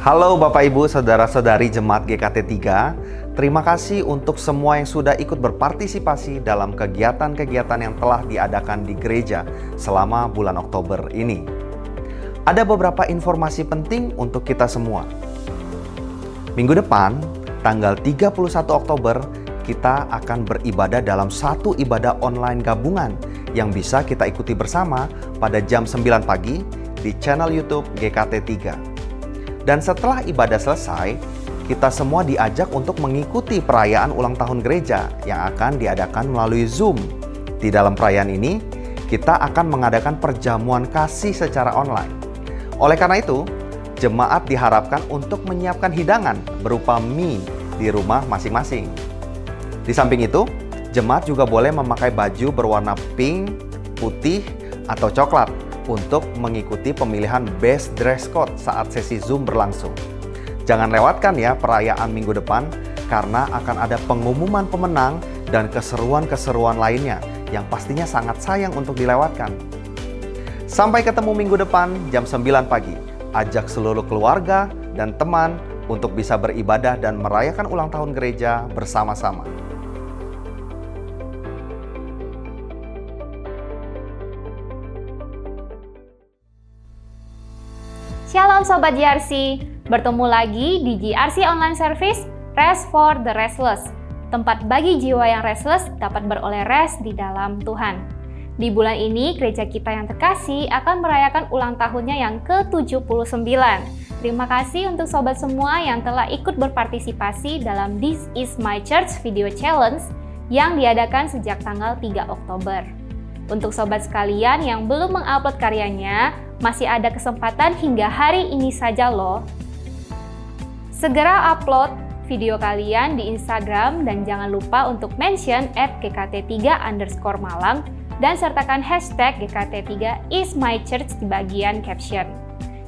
Halo Bapak Ibu, Saudara-saudari Jemaat GKT 3. Terima kasih untuk semua yang sudah ikut berpartisipasi dalam kegiatan-kegiatan yang telah diadakan di gereja selama bulan Oktober ini. Ada beberapa informasi penting untuk kita semua. Minggu depan, tanggal 31 Oktober, kita akan beribadah dalam satu ibadah online gabungan yang bisa kita ikuti bersama pada jam 9 pagi di channel YouTube GKT 3. Dan setelah ibadah selesai, kita semua diajak untuk mengikuti perayaan ulang tahun gereja yang akan diadakan melalui Zoom. Di dalam perayaan ini, kita akan mengadakan perjamuan kasih secara online. Oleh karena itu, jemaat diharapkan untuk menyiapkan hidangan berupa mie di rumah masing-masing. Di samping itu, jemaat juga boleh memakai baju berwarna pink, putih, atau coklat untuk mengikuti pemilihan best dress code saat sesi Zoom berlangsung. Jangan lewatkan ya perayaan minggu depan, karena akan ada pengumuman pemenang dan keseruan-keseruan lainnya yang pastinya sangat sayang untuk dilewatkan. Sampai ketemu minggu depan jam 9 pagi. Ajak seluruh keluarga dan teman untuk bisa beribadah dan merayakan ulang tahun gereja bersama-sama. Shalom Sobat GRC, bertemu lagi di GRC Online Service Rest for the Restless, tempat bagi jiwa yang restless dapat beroleh rest di dalam Tuhan. Di bulan ini, gereja kita yang terkasih akan merayakan ulang tahunnya yang ke-79. Terima kasih untuk sobat semua yang telah ikut berpartisipasi dalam This Is My Church Video Challenge yang diadakan sejak tanggal 3 Oktober. Untuk sobat sekalian yang belum mengupload karyanya, masih ada kesempatan hingga hari ini saja loh. Segera upload video kalian di Instagram dan jangan lupa untuk mention @gkt3_malang dan sertakan hashtag GKT3ismychurch di bagian caption.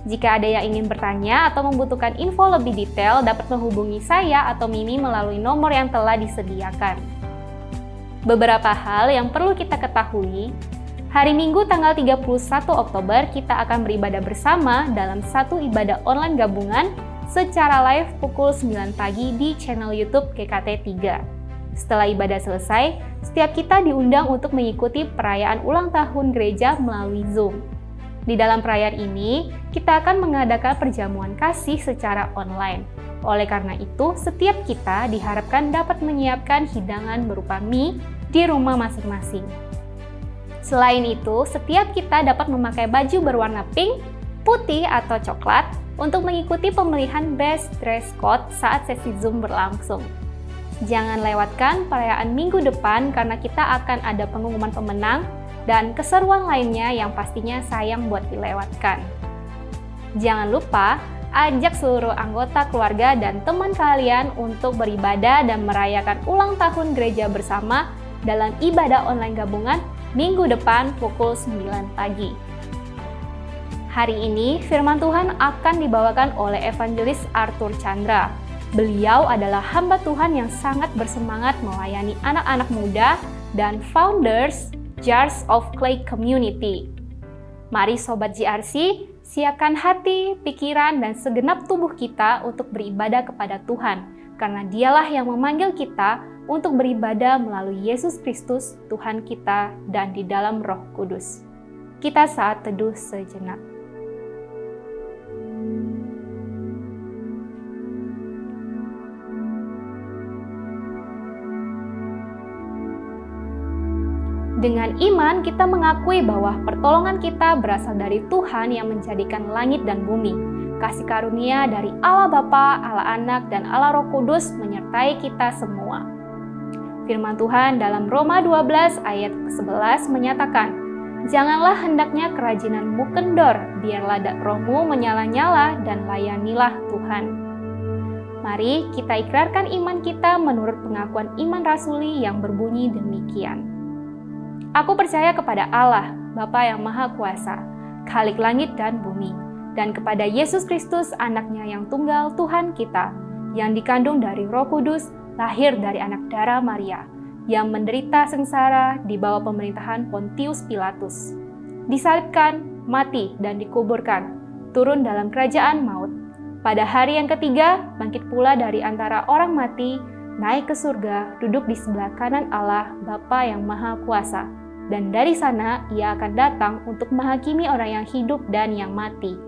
Jika ada yang ingin bertanya atau membutuhkan info lebih detail, dapat menghubungi saya atau Mimi melalui nomor yang telah disediakan. Beberapa hal yang perlu kita ketahui. Hari Minggu tanggal 31 Oktober kita akan beribadah bersama dalam satu ibadah online gabungan secara live pukul 9 pagi di channel YouTube GKT 3. Setelah ibadah selesai, setiap kita diundang untuk mengikuti perayaan ulang tahun gereja melalui Zoom. Di dalam perayaan ini, kita akan mengadakan perjamuan kasih secara online. Oleh karena itu, setiap kita diharapkan dapat menyiapkan hidangan berupa mie di rumah masing-masing. Selain itu, setiap kita dapat memakai baju berwarna pink, putih, atau coklat untuk mengikuti pemilihan best dress code saat sesi Zoom berlangsung. Jangan lewatkan perayaan minggu depan karena kita akan ada pengumuman pemenang dan keseruan lainnya yang pastinya sayang buat dilewatkan. Jangan lupa ajak seluruh anggota keluarga dan teman kalian untuk beribadah dan merayakan ulang tahun gereja bersama dalam ibadah online gabungan minggu depan pukul 9 pagi. Hari ini firman Tuhan akan dibawakan oleh Evangelis Arthur Chandra. Beliau adalah hamba Tuhan yang sangat bersemangat melayani anak-anak muda dan founders Jars of Clay Community. Mari Sobat GRC, siapkan hati, pikiran, dan segenap tubuh kita untuk beribadah kepada Tuhan, karena Dialah yang memanggil kita untuk beribadah melalui Yesus Kristus, Tuhan kita, dan di dalam Roh Kudus. Kita saat teduh sejenak. Dengan iman, kita mengakui bahwa pertolongan kita berasal dari Tuhan yang menjadikan langit dan bumi. Kasih karunia dari Allah Bapa, Allah Anak, dan Allah Roh Kudus menyertai kita semua. Firman Tuhan dalam Roma 12 ayat 11 menyatakan, "Janganlah hendaknya kerajinanmu kendor, biarlah rohmu menyala-nyala dan layanilah Tuhan." Mari kita ikrarkan iman kita menurut pengakuan iman rasuli yang berbunyi demikian. Aku percaya kepada Allah, Bapa yang Maha Kuasa, Khalik langit dan bumi, dan kepada Yesus Kristus, Anaknya yang tunggal Tuhan kita, yang dikandung dari Roh Kudus, lahir dari anak darah Maria, yang menderita sengsara di bawah pemerintahan Pontius Pilatus, disalibkan, mati, dan dikuburkan, turun dalam kerajaan maut. Pada hari yang ketiga, bangkit pula dari antara orang mati, naik ke surga, duduk di sebelah kanan Allah, Bapa yang Maha Kuasa. Dan dari sana ia akan datang untuk menghakimi orang yang hidup dan yang mati.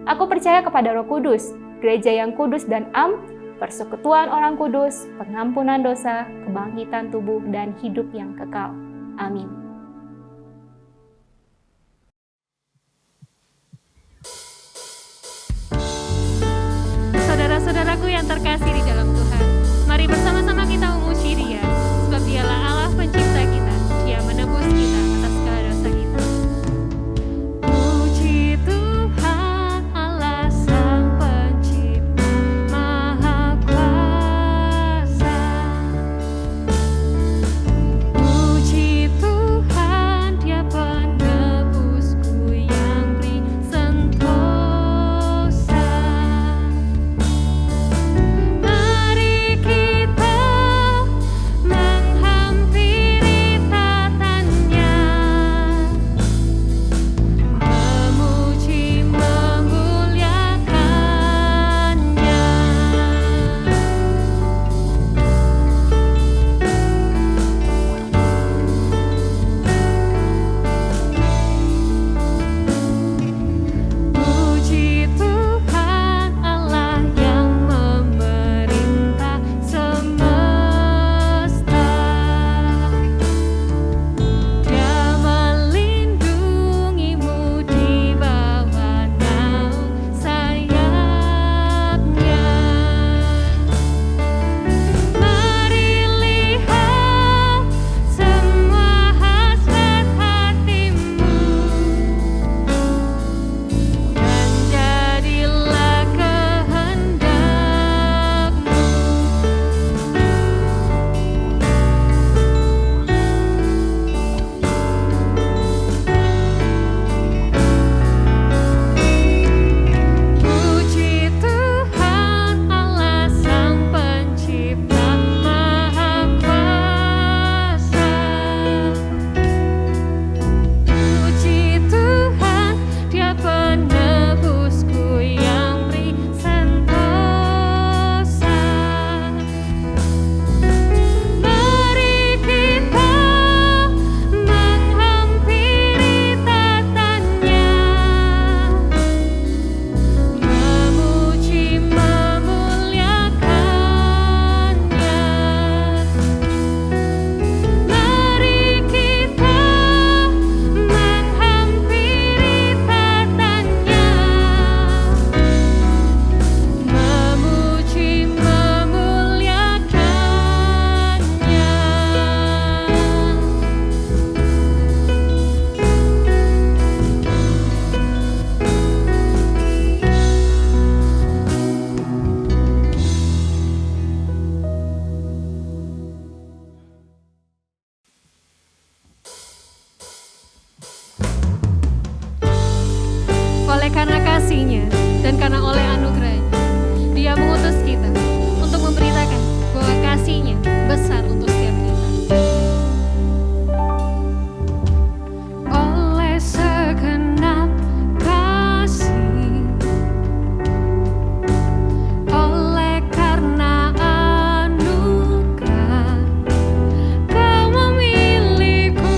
Aku percaya kepada Roh Kudus, gereja yang kudus dan am, persekutuan orang kudus, pengampunan dosa, kebangkitan tubuh, dan hidup yang kekal. Amin. Saudara-saudaraku yang terkasih di dalam Tuhan, mari bersama-sama kita memuji Dia, sebab Dialah Allah pencipta kita. Dia menebus kita atas segala dosa kita. Puji Tuhan Allah Sang Pencipta Maha Kuasa. Puji Tuhan, Dia penebusku yang beri sentosa. Mari kita menghampiri tatanya, memuji memuliakannya. Puji Tuhan Allah yang memerintah semesta. Dia melindungimu di bawah naung sayapnya. Mari lihat semua hasrat hatimu, dan jadilah kehendakmu. Puji Tuhan Allah Sang Pencipta Maha Kuasa. Puji Tuhan, Dia penebusku yang beri sentosa. Mari kita menghampiri tatanya, memuji memuliakannya. Mari kita menghampiri tatanya, memuji Oleh karena kasih-Nya dan karena oleh anugerah-Nya, Dia mengutus kita untuk memberitakan bahwa kasih-Nya besar untuk setiap kita. Oleh segenap kasih, oleh karena anugerah, Kau memilihku.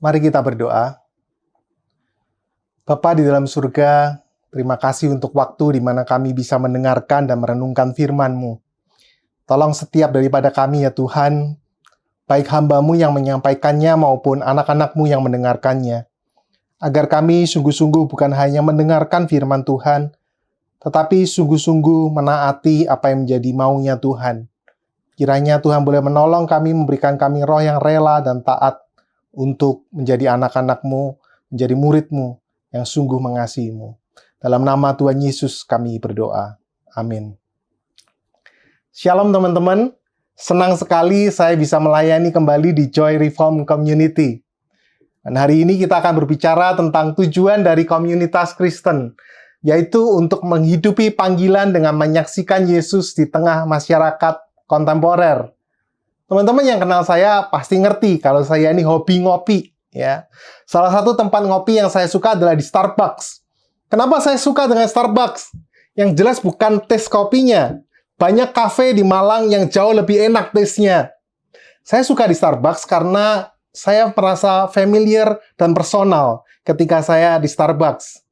Mari kita berdoa. Bapa di dalam surga, terima kasih untuk waktu di mana kami bisa mendengarkan dan merenungkan firman-Mu. Tolong setiap daripada kami ya Tuhan, baik hamba-Mu yang menyampaikannya maupun anak-anak-Mu yang mendengarkannya, agar kami sungguh-sungguh bukan hanya mendengarkan firman Tuhan, tetapi sungguh-sungguh menaati apa yang menjadi maunya Tuhan. Kiranya Tuhan boleh menolong kami, memberikan kami roh yang rela dan taat untuk menjadi anak-anak-Mu, menjadi murid-Mu yang sungguh mengasihi-Mu. Dalam nama Tuhan Yesus kami berdoa. Amin. Shalom teman-teman. Senang sekali saya bisa melayani kembali di Joy Reform Community. Dan hari ini kita akan berbicara tentang tujuan dari komunitas Kristen, yaitu untuk menghidupi panggilan dengan menyaksikan Yesus di tengah masyarakat kontemporer. Teman-teman yang kenal saya pasti ngerti kalau saya ini hobi ngopi. Ya, salah satu tempat ngopi yang saya suka adalah di Starbucks. Kenapa saya suka dengan Starbucks? Yang jelas bukan tes kopinya. Banyak kafe di Malang yang jauh lebih enak tesnya. Saya suka di Starbucks karena saya merasa familiar dan personal ketika saya di Starbucks.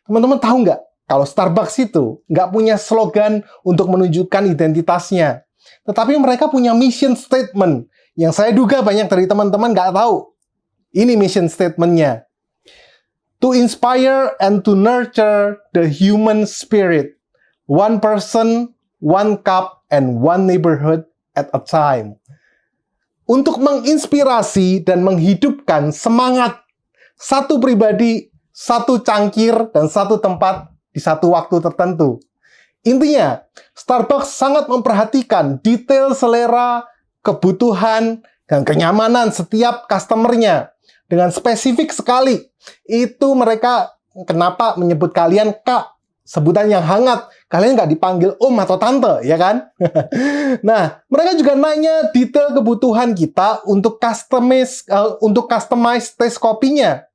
Teman-teman tahu nggak? Kalau Starbucks itu nggak punya slogan untuk menunjukkan identitasnya. Tetapi mereka punya mission statement yang saya duga banyak dari teman-teman nggak tahu. Ini mission statement-nya. To inspire and to nurture the human spirit. One person, one cup, and one neighborhood at a time. Untuk menginspirasi dan menghidupkan semangat satu pribadi, satu cangkir, dan satu tempat di satu waktu tertentu. Intinya, Starbucks sangat memperhatikan detail selera, kebutuhan, dan kenyamanan setiap customer-nya. Dengan spesifik sekali. Itu mereka kenapa menyebut kalian Kak. Sebutan yang hangat. Kalian nggak dipanggil Om atau Tante, ya kan? Nah, mereka juga nanya detail kebutuhan kita untuk customize tes kopinya.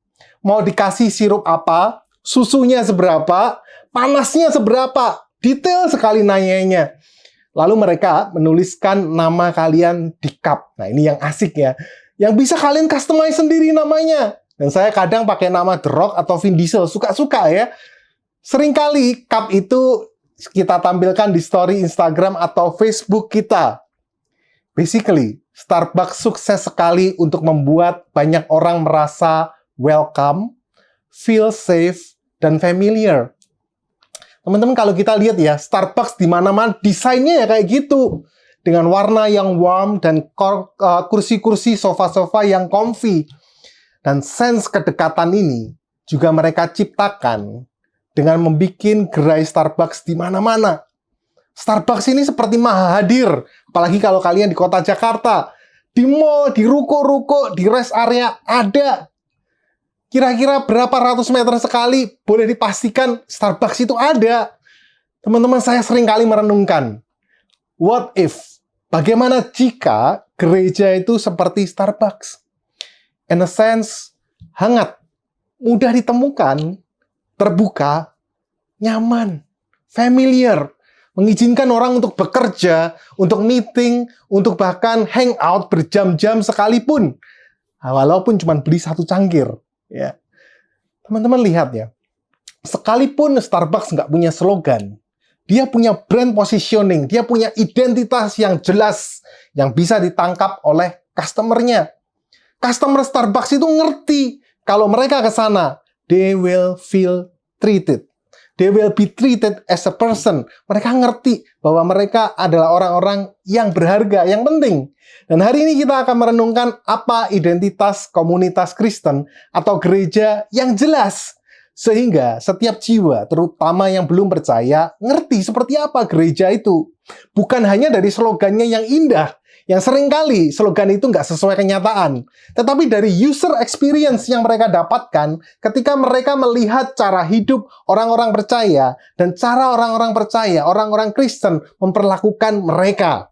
Mau dikasih sirup apa, susunya seberapa, panasnya seberapa. Detail sekali nanyanya. Lalu mereka menuliskan nama kalian di cup. Nah, ini yang asik ya. Yang bisa kalian customize sendiri namanya. Dan saya kadang pakai nama The Rock atau Vin Diesel. Suka-suka ya. Seringkali cup itu kita tampilkan di story Instagram atau Facebook kita. Basically, Starbucks sukses sekali untuk membuat banyak orang merasa welcome, feel safe, dan familiar. Teman-teman kalau kita lihat ya, Starbucks di mana-mana desainnya ya kayak gitu. Dengan warna yang warm dan kursi-kursi sofa-sofa yang comfy. Dan sense kedekatan ini juga mereka ciptakan dengan membuat gerai Starbucks di mana-mana. Starbucks ini seperti maha hadir, apalagi kalau kalian di kota Jakarta. Di mall, di ruko-ruko, di rest area ada. Kira-kira berapa ratus meter sekali boleh dipastikan Starbucks itu ada. Teman-teman, saya sering kali merenungkan. What if? Bagaimana jika gereja itu seperti Starbucks? In a sense, hangat, mudah ditemukan, terbuka, nyaman, familiar, mengizinkan orang untuk bekerja, untuk meeting, untuk bahkan hangout berjam-jam sekalipun. Walaupun cuma beli satu cangkir. Ya. Teman-teman lihat ya, sekalipun Starbucks nggak punya slogan, dia punya brand positioning, dia punya identitas yang jelas, yang bisa ditangkap oleh customer-nya. Customer Starbucks itu ngerti, kalau mereka ke sana, they will feel treated. They will be treated as a person. Mereka ngerti bahwa mereka adalah orang-orang yang berharga, yang penting. Dan hari ini kita akan merenungkan apa identitas komunitas Kristen atau gereja yang jelas. Sehingga setiap jiwa, terutama yang belum percaya, ngerti seperti apa gereja itu. Bukan hanya dari slogannya yang indah, yang seringkali slogan itu nggak sesuai kenyataan. Tetapi dari user experience yang mereka dapatkan ketika mereka melihat cara hidup orang-orang percaya dan cara orang-orang percaya, orang-orang Kristen memperlakukan mereka.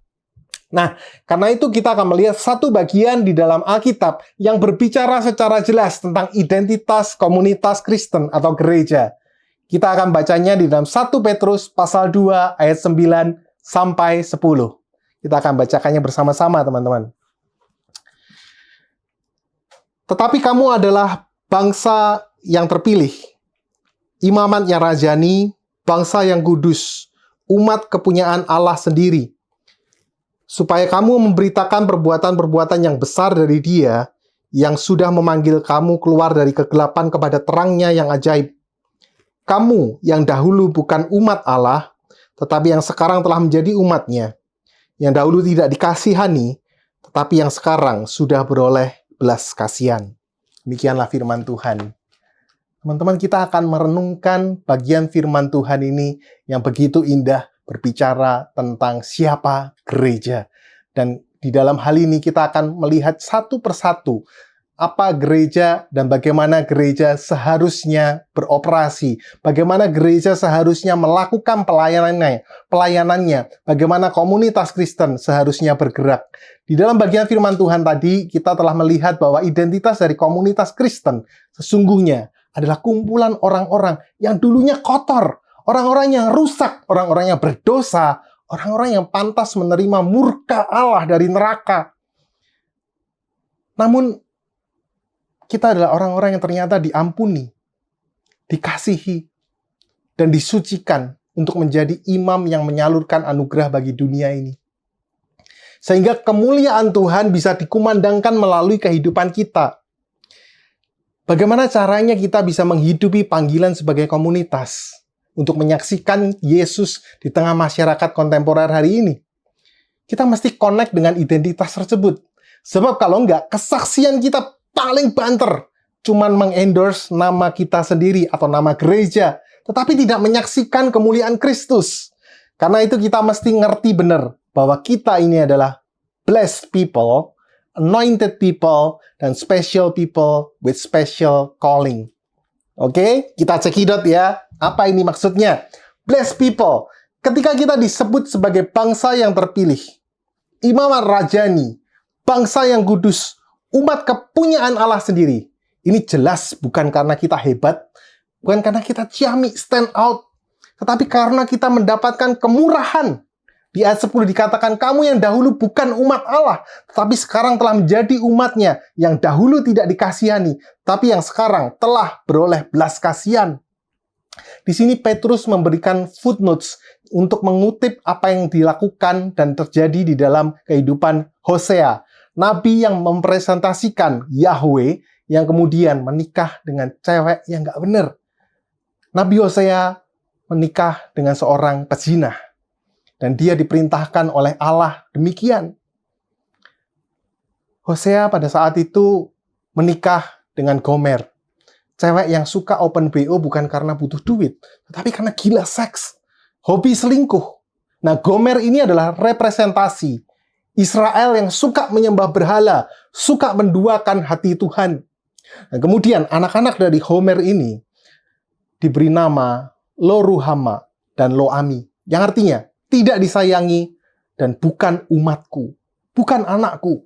Nah, karena itu kita akan melihat satu bagian di dalam Alkitab yang berbicara secara jelas tentang identitas komunitas Kristen atau gereja. Kita akan bacanya di dalam 1 Petrus pasal 2 ayat 9 sampai 10. Kita akan bacakannya bersama-sama, teman-teman. Tetapi kamu adalah bangsa yang terpilih, imamat yang rajani, bangsa yang kudus, umat kepunyaan Allah sendiri, supaya kamu memberitakan perbuatan-perbuatan yang besar dari Dia yang sudah memanggil kamu keluar dari kegelapan kepada terang-Nya yang ajaib. Kamu yang dahulu bukan umat Allah, tetapi yang sekarang telah menjadi umat-Nya, yang dahulu tidak dikasihani, tetapi yang sekarang sudah beroleh belas kasihan. Demikianlah firman Tuhan. Teman-teman, kita akan merenungkan bagian firman Tuhan ini yang begitu indah, berbicara tentang siapa gereja. Dan di dalam hal ini kita akan melihat satu persatu apa gereja dan bagaimana gereja seharusnya beroperasi, bagaimana gereja seharusnya melakukan pelayanannya, bagaimana komunitas Kristen seharusnya bergerak. Di dalam bagian firman Tuhan tadi, kita telah melihat bahwa identitas dari komunitas Kristen sesungguhnya adalah kumpulan orang-orang yang dulunya kotor, orang-orang yang rusak, orang-orang yang berdosa, orang-orang yang pantas menerima murka Allah dari neraka. Namun, kita adalah orang-orang yang ternyata diampuni, dikasihi, dan disucikan untuk menjadi imam yang menyalurkan anugerah bagi dunia ini. Sehingga kemuliaan Tuhan bisa dikumandangkan melalui kehidupan kita. Bagaimana caranya kita bisa menghidupi panggilan sebagai komunitas untuk menyaksikan Yesus di tengah masyarakat kontemporer hari ini? Kita mesti connect dengan identitas tersebut. Sebab kalau enggak, kesaksian kita paling banter cuman mengendorse nama kita sendiri atau nama gereja, tetapi tidak menyaksikan kemuliaan Kristus. Karena itu kita mesti ngerti benar bahwa kita ini adalah blessed people, anointed people, dan special people with special calling. Oke, kita cekidot ya. Apa ini maksudnya? Blessed people. Ketika kita disebut sebagai bangsa yang terpilih, imamat rajani, bangsa yang kudus, umat kepunyaan Allah sendiri. Ini jelas bukan karena kita hebat, bukan karena kita ciamik, stand out, tetapi karena kita mendapatkan kemurahan. Di ayat 10 dikatakan, kamu yang dahulu bukan umat Allah, tetapi sekarang telah menjadi umatnya, yang dahulu tidak dikasihani, tapi yang sekarang telah beroleh belas kasihan. Di sini Petrus memberikan footnotes untuk mengutip apa yang dilakukan dan terjadi di dalam kehidupan Hosea, nabi yang mempresentasikan Yahweh yang kemudian menikah dengan cewek yang gak benar. Nabi Hosea menikah dengan seorang pezina. Dan dia diperintahkan oleh Allah demikian. Hosea pada saat itu menikah dengan Gomer. Cewek yang suka open BO bukan karena butuh duit, tetapi karena gila seks. Hobi selingkuh. Nah, Gomer ini adalah representasi Israel yang suka menyembah berhala, suka menduakan hati Tuhan. Dan kemudian anak-anak dari Gomer ini diberi nama Lo-Ruhama dan Lo-Ami. Yang artinya, tidak disayangi dan bukan umatku, bukan anakku.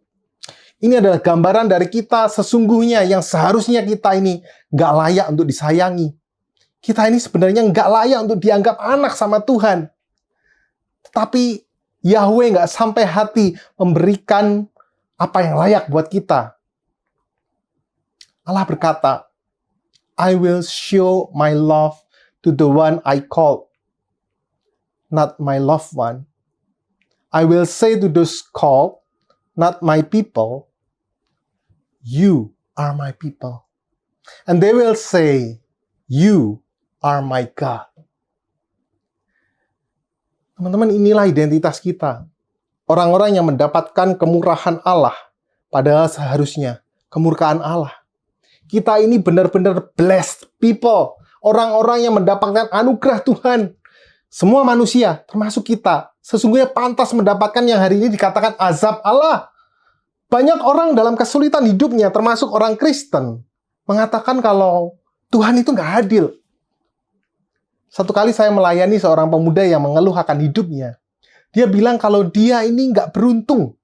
Ini adalah gambaran dari kita sesungguhnya yang seharusnya kita ini nggak layak untuk disayangi. Kita ini sebenarnya nggak layak untuk dianggap anak sama Tuhan. Tetapi Yahweh nggak sampai hati memberikan apa yang layak buat kita. Allah berkata, I will show my love to the one I called, not my loved one. I will say to those called, not my people, you are my people. And they will say, you are my God. Teman-teman, inilah identitas kita. Orang-orang yang mendapatkan kemurahan Allah, padahal seharusnya kemurkaan Allah. Kita ini benar-benar blessed people. Orang-orang yang mendapatkan anugerah Tuhan. Semua manusia, termasuk kita, sesungguhnya pantas mendapatkan yang hari ini dikatakan azab Allah. Banyak orang dalam kesulitan hidupnya, termasuk orang Kristen, mengatakan kalau Tuhan itu nggak adil. Satu kali saya melayani seorang pemuda yang mengeluh akan hidupnya. Dia bilang kalau dia ini nggak beruntung,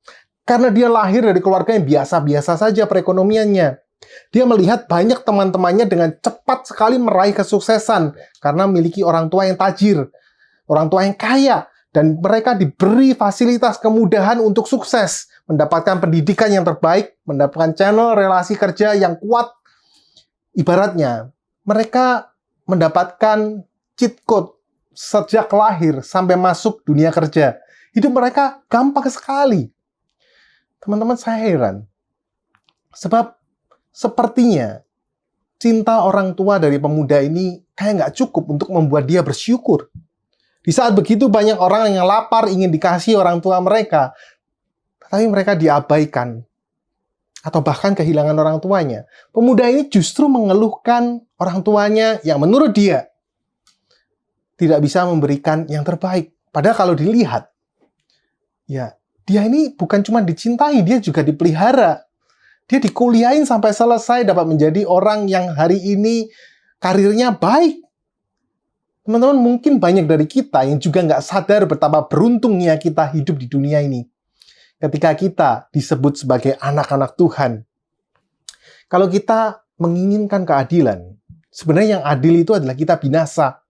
karena dia lahir dari keluarga yang biasa-biasa saja perekonomiannya. Dia melihat banyak teman-temannya dengan cepat sekali meraih kesuksesan, karena memiliki orang tua yang tajir, orang tua yang kaya, dan mereka diberi fasilitas kemudahan untuk sukses, mendapatkan pendidikan yang terbaik, mendapatkan channel relasi kerja yang kuat. Ibaratnya, mereka mendapatkan cheat code sejak lahir sampai masuk dunia kerja. Hidup mereka gampang sekali. Teman-teman, saya heran. Sebab sepertinya cinta orang tua dari pemuda ini kayak nggak cukup untuk membuat dia bersyukur. Di saat begitu banyak orang yang lapar ingin dikasih orang tua mereka, tetapi mereka diabaikan. Atau bahkan kehilangan orang tuanya. Pemuda ini justru mengeluhkan orang tuanya yang menurut dia tidak bisa memberikan yang terbaik. Padahal kalau dilihat, ya dia ini bukan cuma dicintai, dia juga dipelihara. Dia dikuliahin sampai selesai dapat menjadi orang yang hari ini karirnya baik. Teman-teman, mungkin banyak dari kita yang juga nggak sadar betapa beruntungnya kita hidup di dunia ini. Ketika kita disebut sebagai anak-anak Tuhan. Kalau kita menginginkan keadilan, sebenarnya yang adil itu adalah kita binasa.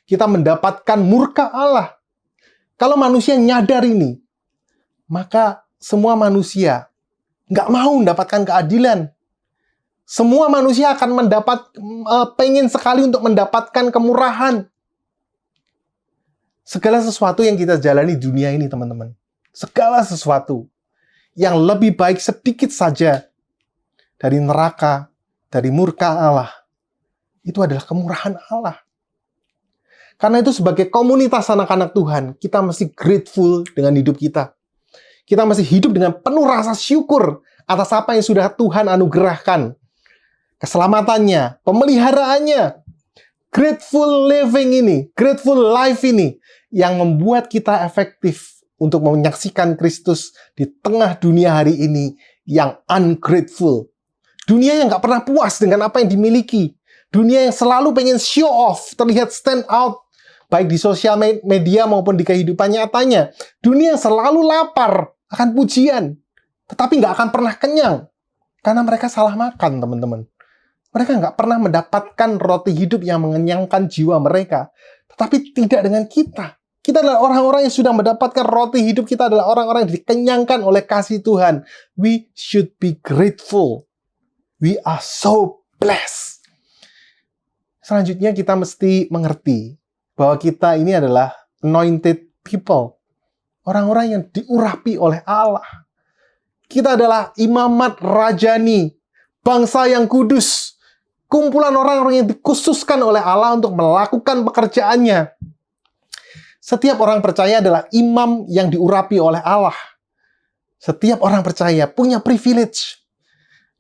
Kita mendapatkan murka Allah. Kalau manusia nyadar ini, maka semua manusia nggak mau mendapatkan keadilan. Semua manusia akan pengen sekali untuk mendapatkan kemurahan. Segala sesuatu yang kita jalani di dunia ini, teman-teman. Segala sesuatu yang lebih baik sedikit saja dari neraka, dari murka Allah, itu adalah kemurahan Allah. Karena itu sebagai komunitas anak-anak Tuhan, kita mesti grateful dengan hidup kita. Kita masih hidup dengan penuh rasa syukur atas apa yang sudah Tuhan anugerahkan. Keselamatannya, pemeliharaannya, grateful living ini, grateful life ini, yang membuat kita efektif untuk menyaksikan Kristus di tengah dunia hari ini yang ungrateful. Dunia yang nggak pernah puas dengan apa yang dimiliki. Dunia yang selalu pengen show off, terlihat stand out, baik di sosial media maupun di kehidupan nyatanya. Dunia yang selalu lapar akan pujian, tetapi nggak akan pernah kenyang. Karena mereka salah makan, teman-teman. Mereka nggak pernah mendapatkan roti hidup yang mengenyangkan jiwa mereka. Tetapi tidak dengan kita. Kita adalah orang-orang yang sudah mendapatkan roti hidup. Kita adalah orang-orang yang dikenyangkan oleh kasih Tuhan. We should be grateful. We are so blessed. Selanjutnya kita mesti mengerti bahwa kita ini adalah anointed people. Orang-orang yang diurapi oleh Allah. Kita adalah imamat rajani. Bangsa yang kudus. Kumpulan orang-orang yang dikhususkan oleh Allah untuk melakukan pekerjaannya. Setiap orang percaya adalah imam yang diurapi oleh Allah. Setiap orang percaya punya privilege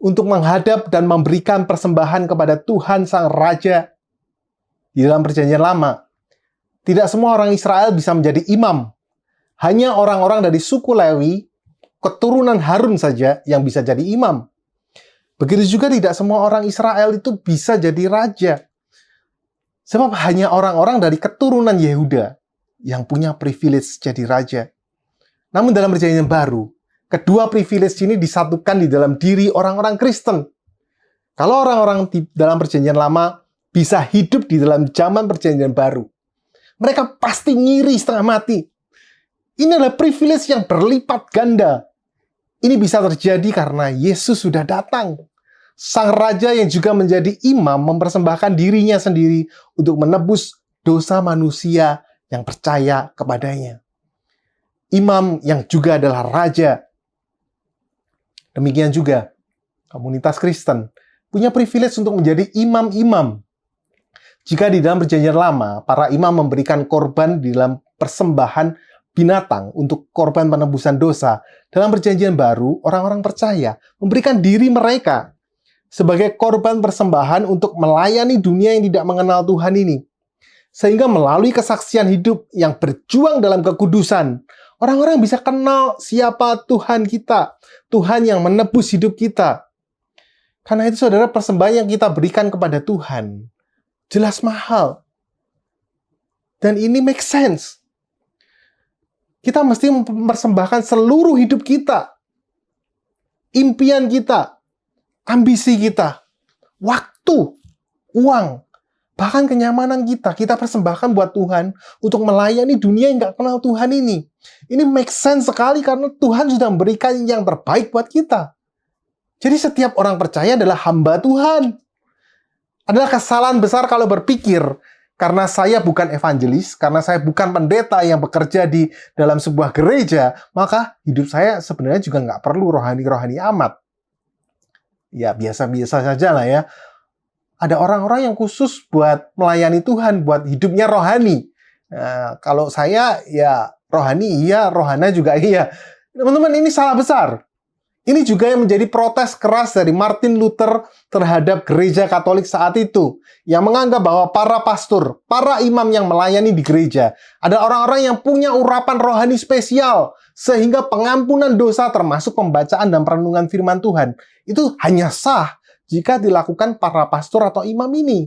untuk menghadap dan memberikan persembahan kepada Tuhan Sang Raja. Di dalam Perjanjian Lama, tidak semua orang Israel bisa menjadi imam. Hanya orang-orang dari suku Lewi, keturunan Harun saja yang bisa jadi imam. Begitu juga tidak semua orang Israel itu bisa jadi raja. Sebab hanya orang-orang dari keturunan Yehuda yang punya privilege jadi raja. Namun dalam Perjanjian Baru, kedua privilege ini disatukan di dalam diri orang-orang Kristen. Kalau orang-orang di dalam Perjanjian Lama bisa hidup di dalam zaman Perjanjian Baru, mereka pasti ngiri setengah mati. Ini adalah privilege yang berlipat ganda. Ini bisa terjadi karena Yesus sudah datang. Sang Raja yang juga menjadi imam mempersembahkan dirinya sendiri untuk menebus dosa manusia yang percaya kepadanya. Imam yang juga adalah raja. Demikian juga, komunitas Kristen punya privilege untuk menjadi imam-imam. Jika di dalam Perjanjian Lama, para imam memberikan korban di dalam persembahan binatang untuk korban penebusan dosa, dalam Perjanjian Baru, orang-orang percaya memberikan diri mereka sebagai korban persembahan untuk melayani dunia yang tidak mengenal Tuhan ini. Sehingga melalui kesaksian hidup yang berjuang dalam kekudusan, orang-orang bisa kenal siapa Tuhan kita, Tuhan yang menebus hidup kita. Karena itu saudara, persembahan yang kita berikan kepada Tuhan jelas mahal. Dan ini make sense. Kita mesti mempersembahkan seluruh hidup kita, impian kita, ambisi kita, waktu, uang, Bahkan kenyamanan kita persembahkan buat Tuhan untuk melayani dunia yang nggak kenal Tuhan ini. Ini make sense sekali karena Tuhan sudah memberikan yang terbaik buat kita. Jadi setiap orang percaya adalah hamba Tuhan. Adalah kesalahan besar kalau berpikir, karena saya bukan evangelis, karena saya bukan pendeta yang bekerja di dalam sebuah gereja, maka hidup saya sebenarnya juga nggak perlu rohani-rohani amat. Ya biasa-biasa saja lah ya. Ada orang-orang yang khusus buat melayani Tuhan, buat hidupnya rohani. Nah, kalau saya ya rohani iya, rohana juga iya. Teman-teman, ini salah besar. Ini juga yang menjadi protes keras dari Martin Luther terhadap gereja Katolik saat itu, yang menganggap bahwa para pastor, para imam yang melayani di gereja, ada orang-orang yang punya urapan rohani spesial, sehingga pengampunan dosa termasuk pembacaan dan perenungan firman Tuhan, itu hanya sah jika dilakukan para pastor atau imam ini.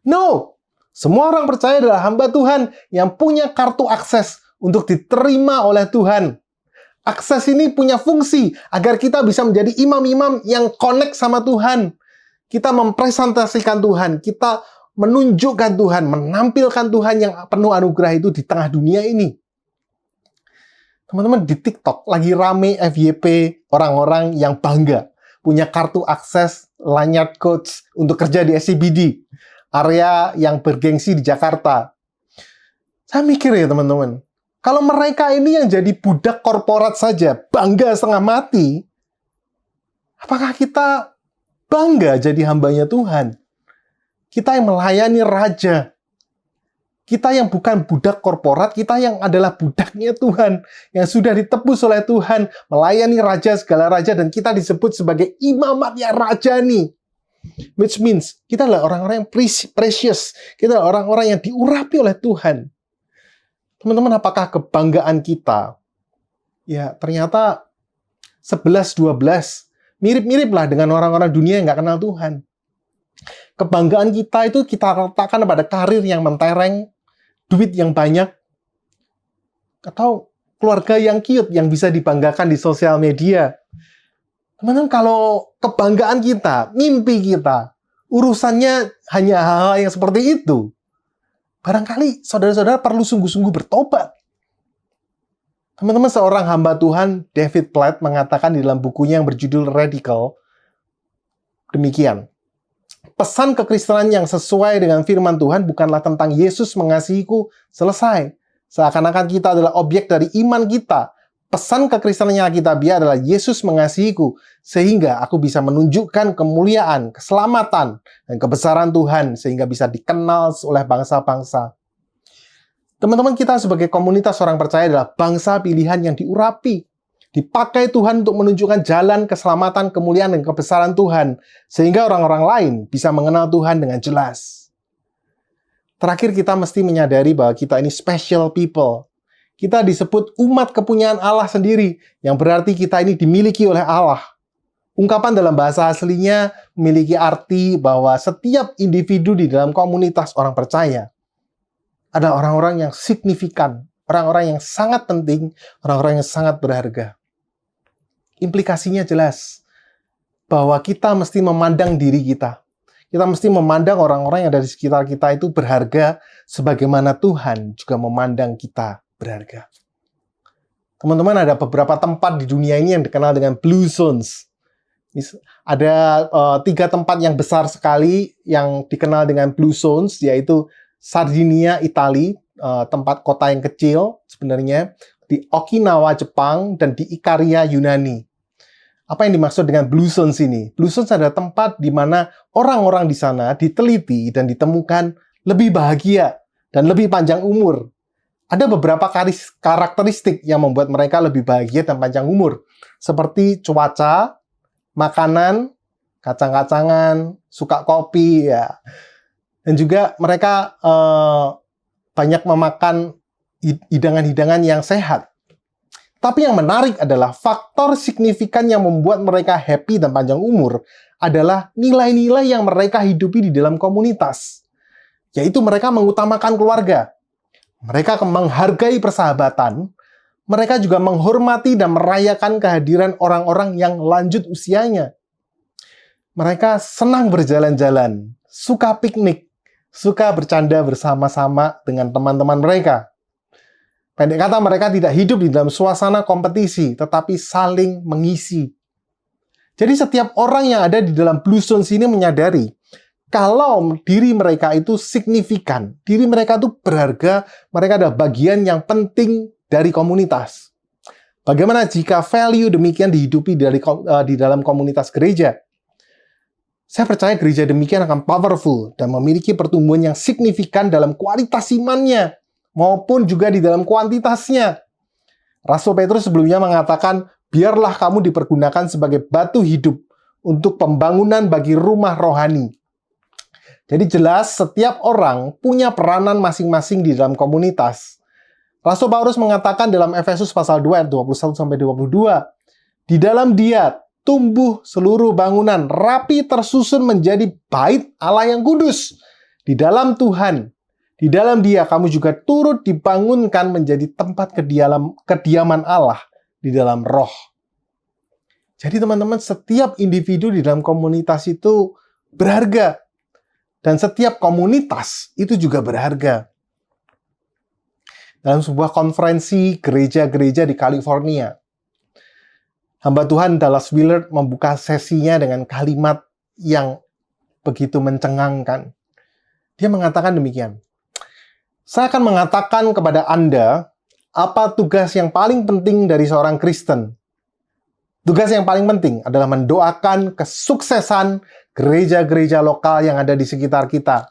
No! Semua orang percaya adalah hamba Tuhan yang punya kartu akses untuk diterima oleh Tuhan. Akses ini punya fungsi agar kita bisa menjadi imam-imam yang connect sama Tuhan. Kita mempresentasikan Tuhan, kita menunjukkan Tuhan, menampilkan Tuhan yang penuh anugerah itu di tengah dunia ini. Teman-teman, di TikTok lagi rame FYP orang-orang yang bangga punya kartu akses lanyard coach untuk kerja di SCBD, area yang bergengsi di Jakarta. Saya mikir ya teman-teman, kalau mereka ini yang jadi budak korporat saja, bangga setengah mati, apakah kita bangga jadi hambanya Tuhan? Kita yang melayani raja, kita yang bukan budak korporat, kita yang adalah budaknya Tuhan, yang sudah ditebus oleh Tuhan, melayani raja segala raja, dan kita disebut sebagai imamatnya raja nih. Which means, kita adalah orang-orang yang precious, kita adalah orang-orang yang diurapi oleh Tuhan. Teman-teman, apakah kebanggaan kita, ya ternyata 11-12, mirip-mirip lah dengan orang-orang dunia yang nggak kenal Tuhan. Kebanggaan kita itu kita letakkan pada karir yang mentereng, duit yang banyak, atau keluarga yang cute yang bisa dibanggakan di sosial media. Teman-teman, kalau kebanggaan kita, mimpi kita, urusannya hanya hal-hal yang seperti itu, barangkali saudara-saudara perlu sungguh-sungguh bertobat. Teman-teman, seorang hamba Tuhan, David Platt, mengatakan di dalam bukunya yang berjudul Radical, demikian. Pesan kekristenan yang sesuai dengan firman Tuhan bukanlah tentang Yesus mengasihiku, selesai. Seakan-akan kita adalah objek dari iman kita. Pesan kekristenan yang kita biar adalah Yesus mengasihiku, sehingga aku bisa menunjukkan kemuliaan, keselamatan, dan kebesaran Tuhan, sehingga bisa dikenal oleh bangsa-bangsa. Teman-teman, kita sebagai komunitas orang percaya adalah bangsa pilihan yang diurapi, dipakai Tuhan untuk menunjukkan jalan keselamatan, kemuliaan, dan kebesaran Tuhan, sehingga orang-orang lain bisa mengenal Tuhan dengan jelas. Terakhir, kita mesti menyadari bahwa kita ini special people. Kita disebut umat kepunyaan Allah sendiri, yang berarti kita ini dimiliki oleh Allah. Ungkapan dalam bahasa aslinya memiliki arti bahwa setiap individu di dalam komunitas orang percaya ada orang-orang yang signifikan, orang-orang yang sangat penting, orang-orang yang sangat berharga. Implikasinya jelas, bahwa kita mesti memandang diri kita. Kita mesti memandang orang-orang yang ada di sekitar kita itu berharga, sebagaimana Tuhan juga memandang kita berharga. Teman-teman, ada beberapa tempat di dunia ini yang dikenal dengan Blue Zones. Ada 3 tempat yang besar sekali yang dikenal dengan Blue Zones, yaitu Sardinia, Italia, tempat kota yang kecil sebenarnya, di Okinawa, Jepang, dan di Ikaria, Yunani. Apa yang dimaksud dengan Blue Zones ini? Blue Zones adalah tempat di mana orang-orang di sana diteliti dan ditemukan lebih bahagia dan lebih panjang umur. Ada beberapa karakteristik yang membuat mereka lebih bahagia dan panjang umur, seperti cuaca, makanan, kacang-kacangan, suka kopi, ya. Dan juga mereka banyak memakan hidangan-hidangan yang sehat. Tapi yang menarik adalah faktor signifikan yang membuat mereka happy dan panjang umur adalah nilai-nilai yang mereka hidupi di dalam komunitas. Yaitu mereka mengutamakan keluarga. Mereka menghargai persahabatan. Mereka juga menghormati dan merayakan kehadiran orang-orang yang lanjut usianya. Mereka senang berjalan-jalan, suka piknik, suka bercanda bersama-sama dengan teman-teman mereka. Pendek kata, mereka tidak hidup di dalam suasana kompetisi, tetapi saling mengisi. Jadi setiap orang yang ada di dalam Blue Zones ini menyadari kalau diri mereka itu signifikan, diri mereka itu berharga, mereka adalah bagian yang penting dari komunitas. Bagaimana jika value demikian dihidupi di dalam komunitas gereja? Saya percaya gereja demikian akan powerful dan memiliki pertumbuhan yang signifikan dalam kualitas imannya maupun juga di dalam kuantitasnya. Rasul Petrus sebelumnya mengatakan, biarlah kamu dipergunakan sebagai batu hidup untuk pembangunan bagi rumah rohani. Jadi jelas setiap orang punya peranan masing-masing di dalam komunitas. Rasul Paulus mengatakan dalam Efesus pasal 2 ayat 21-22, di dalam Dia tumbuh seluruh bangunan rapi tersusun menjadi bait Allah yang kudus. Di dalam Tuhan, di dalam Dia kamu juga turut dibangunkan menjadi tempat kediaman Allah di dalam roh. Jadi teman-teman, setiap individu di dalam komunitas itu berharga. Dan setiap komunitas itu juga berharga. Dalam sebuah konferensi gereja-gereja di California, hamba Tuhan Dallas Willard membuka sesinya dengan kalimat yang begitu mencengangkan. Dia mengatakan demikian, saya akan mengatakan kepada Anda apa tugas yang paling penting dari seorang Kristen. Tugas yang paling penting adalah mendoakan kesuksesan gereja-gereja lokal yang ada di sekitar kita.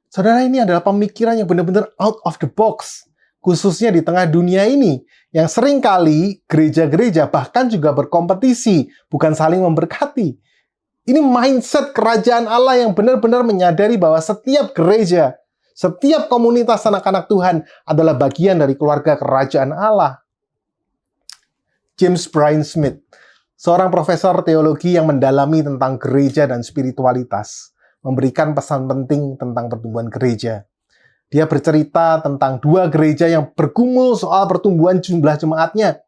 Saudara, ini adalah pemikiran yang benar-benar out of the box, khususnya di tengah dunia ini, yang seringkali gereja-gereja bahkan juga berkompetisi, bukan saling memberkati. Ini mindset kerajaan Allah yang benar-benar menyadari bahwa setiap gereja, setiap komunitas anak-anak Tuhan adalah bagian dari keluarga kerajaan Allah. James Bryan Smith, seorang profesor teologi yang mendalami tentang gereja dan spiritualitas, memberikan pesan penting tentang pertumbuhan gereja. Dia bercerita tentang dua gereja yang bergumul soal pertumbuhan jumlah jemaatnya.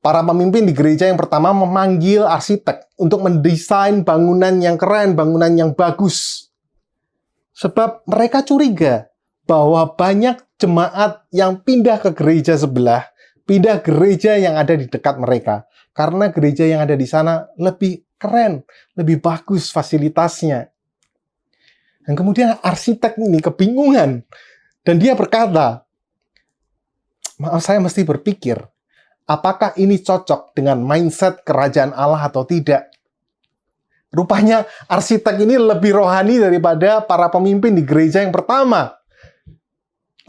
Para pemimpin di gereja yang pertama memanggil arsitek untuk mendesain bangunan yang keren, bangunan yang bagus. Sebab mereka curiga bahwa banyak jemaat yang pindah ke gereja sebelah, pindah gereja yang ada di dekat mereka. Karena gereja yang ada di sana lebih keren, lebih bagus fasilitasnya. Dan kemudian arsitek ini kebingungan. Dan dia berkata, maaf, saya mesti berpikir, apakah ini cocok dengan mindset kerajaan Allah atau tidak? Rupanya arsitek ini lebih rohani daripada para pemimpin di gereja yang pertama.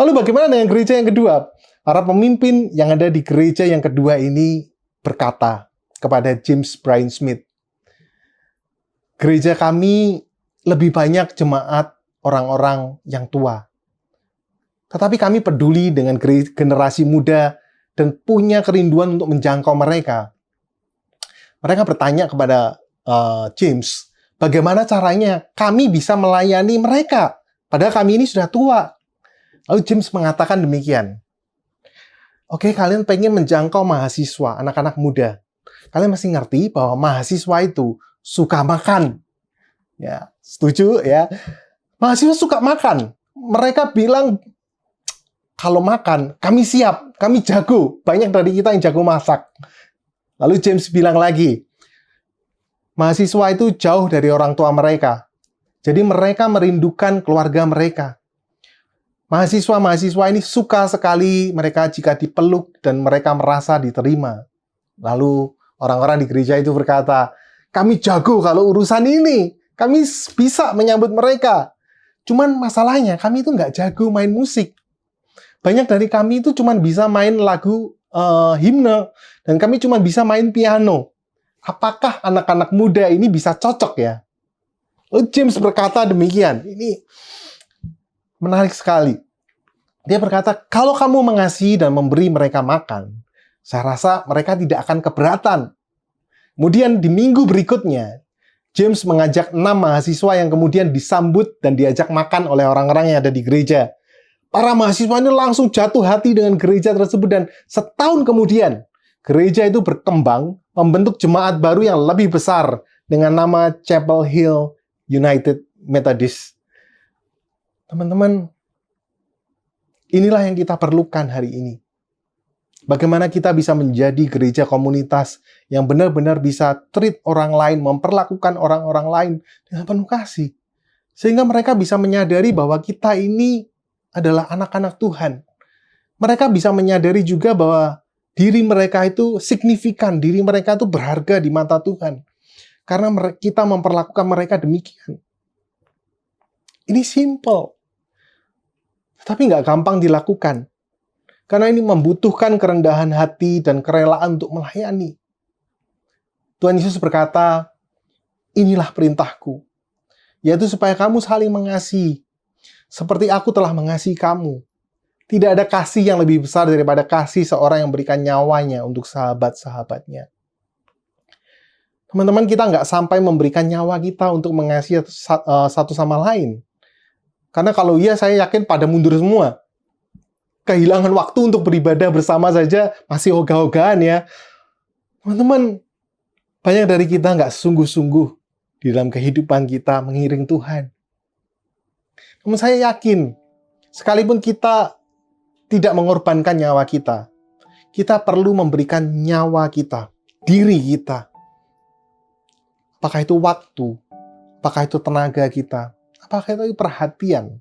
Lalu bagaimana dengan gereja yang kedua? Para pemimpin yang ada di gereja yang kedua ini berkata kepada James Bryan Smith, gereja kami lebih banyak jemaat orang-orang yang tua. Tetapi kami peduli dengan generasi muda dan punya kerinduan untuk menjangkau mereka. Mereka bertanya kepada James, bagaimana caranya kami bisa melayani mereka? Padahal kami ini sudah tua. Lalu James mengatakan demikian. Oke, kalian pengen menjangkau mahasiswa, anak-anak muda. Kalian masih ngerti bahwa mahasiswa itu suka makan. Ya, setuju ya? Mahasiswa suka makan. Mereka bilang, kalau makan, kami siap, kami jago. Banyak dari kita yang jago masak. Lalu James bilang lagi, mahasiswa itu jauh dari orang tua mereka. Jadi mereka merindukan keluarga mereka. Mahasiswa-mahasiswa ini suka sekali mereka jika dipeluk dan mereka merasa diterima. Lalu orang-orang di gereja itu berkata, kami jago kalau urusan ini. Kami bisa menyambut mereka. Cuman masalahnya kami itu nggak jago main musik. Banyak dari kami itu cuma bisa main lagu himne. Dan kami cuma bisa main piano. Apakah anak-anak muda ini bisa cocok ya? Lalu James berkata demikian. Ini menarik sekali. Dia berkata, kalau kamu mengasihi dan memberi mereka makan, saya rasa mereka tidak akan keberatan. Kemudian di minggu berikutnya, James mengajak 6 mahasiswa yang kemudian disambut dan diajak makan oleh orang-orang yang ada di gereja. Para mahasiswa ini langsung jatuh hati dengan gereja tersebut dan setahun kemudian, gereja itu berkembang, membentuk jemaat baru yang lebih besar dengan nama Chapel Hill United Methodist Teman-teman, inilah yang kita perlukan hari ini. Bagaimana kita bisa menjadi gereja komunitas yang benar-benar bisa treat orang lain, memperlakukan orang-orang lain dengan penuh kasih. Sehingga mereka bisa menyadari bahwa kita ini adalah anak-anak Tuhan. Mereka bisa menyadari juga bahwa diri mereka itu signifikan, diri mereka itu berharga di mata Tuhan. Karena kita memperlakukan mereka demikian. Ini simple. Tapi nggak gampang dilakukan. Karena ini membutuhkan kerendahan hati dan kerelaan untuk melayani. Tuhan Yesus berkata, inilah perintahku, yaitu supaya kamu saling mengasihi, seperti aku telah mengasihi kamu. Tidak ada kasih yang lebih besar daripada kasih seorang yang berikan nyawanya untuk sahabat-sahabatnya. Teman-teman, kita nggak sampai memberikan nyawa kita untuk mengasihi satu sama lain. Karena kalau iya, saya yakin pada mundur semua. Kehilangan waktu untuk beribadah bersama saja masih ogah-ogahan ya. Teman-teman, banyak dari kita nggak sungguh-sungguh di dalam kehidupan kita mengiring Tuhan. Namun saya yakin, sekalipun kita tidak mengorbankan nyawa kita, kita perlu memberikan nyawa kita, diri kita. Apakah itu waktu, apakah itu tenaga kita, apakah itu perhatian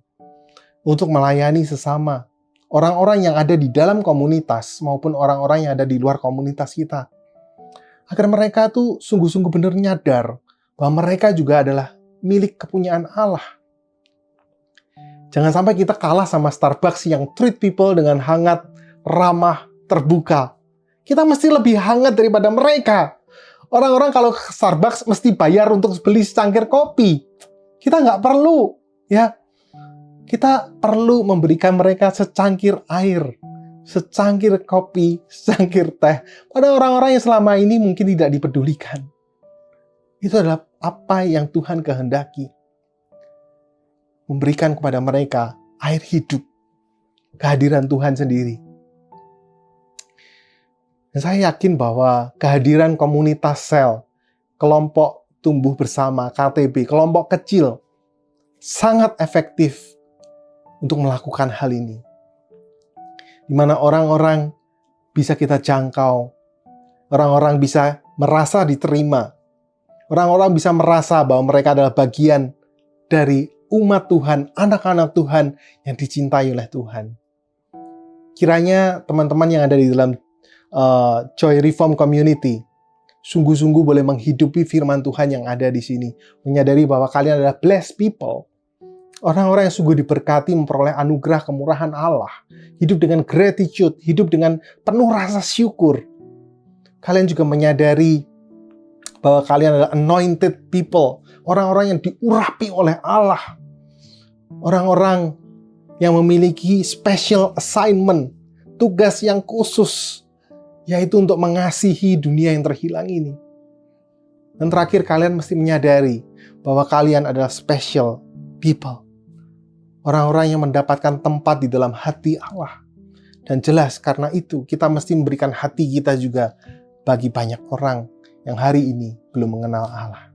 untuk melayani sesama, orang-orang yang ada di dalam komunitas maupun orang-orang yang ada di luar komunitas kita. Agar mereka tuh sungguh-sungguh benar nyadar bahwa mereka juga adalah milik kepunyaan Allah. Jangan sampai kita kalah sama Starbucks yang treat people dengan hangat, ramah, terbuka. Kita mesti lebih hangat daripada mereka. Orang-orang kalau ke Starbucks mesti bayar untuk beli secangkir kopi. Kita nggak perlu, ya. Kita perlu memberikan mereka secangkir air, secangkir kopi, secangkir teh pada orang-orang yang selama ini mungkin tidak dipedulikan. Itu adalah apa yang Tuhan kehendaki. Memberikan kepada mereka air hidup, kehadiran Tuhan sendiri. Dan saya yakin bahwa kehadiran komunitas sel, kelompok tumbuh bersama, KTB, kelompok kecil, sangat efektif untuk melakukan hal ini. Di mana orang-orang bisa kita jangkau, orang-orang bisa merasa diterima, orang-orang bisa merasa bahwa mereka adalah bagian dari umat Tuhan, anak-anak Tuhan yang dicintai oleh Tuhan. Kiranya teman-teman yang ada di dalam Joy Reform Community sungguh-sungguh boleh menghidupi firman Tuhan yang ada di sini, menyadari bahwa kalian adalah blessed people. Orang-orang yang sungguh diberkati memperoleh anugerah kemurahan Allah. Hidup dengan gratitude, hidup dengan penuh rasa syukur. Kalian juga menyadari bahwa kalian adalah anointed people. Orang-orang yang diurapi oleh Allah. Orang-orang yang memiliki special assignment, tugas yang khusus, yaitu untuk mengasihi dunia yang terhilang ini. Dan terakhir, kalian mesti menyadari bahwa kalian adalah special people. Orang-orang yang mendapatkan tempat di dalam hati Allah. Dan jelas karena itu kita mesti memberikan hati kita juga bagi banyak orang yang hari ini belum mengenal Allah.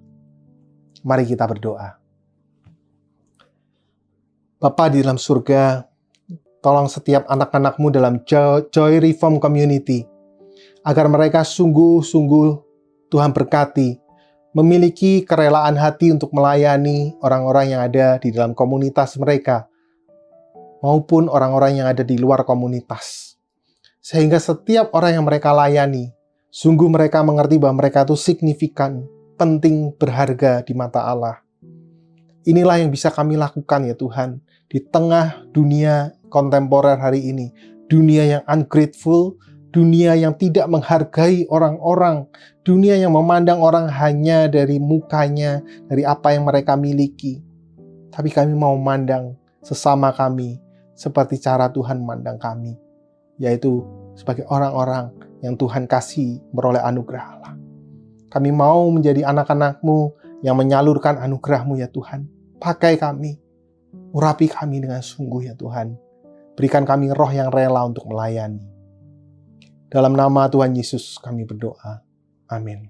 Mari kita berdoa. Bapa di dalam surga, tolong setiap anak-anak-Mu dalam Joy Reform Community, agar mereka sungguh-sungguh Tuhan berkati, memiliki kerelaan hati untuk melayani orang-orang yang ada di dalam komunitas mereka, maupun orang-orang yang ada di luar komunitas. Sehingga setiap orang yang mereka layani, sungguh mereka mengerti bahwa mereka itu signifikan, penting, berharga di mata Allah. Inilah yang bisa kami lakukan ya Tuhan, di tengah dunia kontemporer hari ini, dunia yang ungrateful, dunia yang tidak menghargai orang-orang, dunia yang memandang orang hanya dari mukanya, dari apa yang mereka miliki. Tapi kami mau memandang sesama kami seperti cara Tuhan memandang kami, yaitu sebagai orang-orang yang Tuhan kasih beroleh anugerah Allah. Kami mau menjadi anak-anak-Mu yang menyalurkan anugerah-Mu ya Tuhan. Pakai kami, urapi kami dengan sungguh ya Tuhan. Berikan kami roh yang rela untuk melayani. Dalam nama Tuhan Yesus kami berdoa. Amin.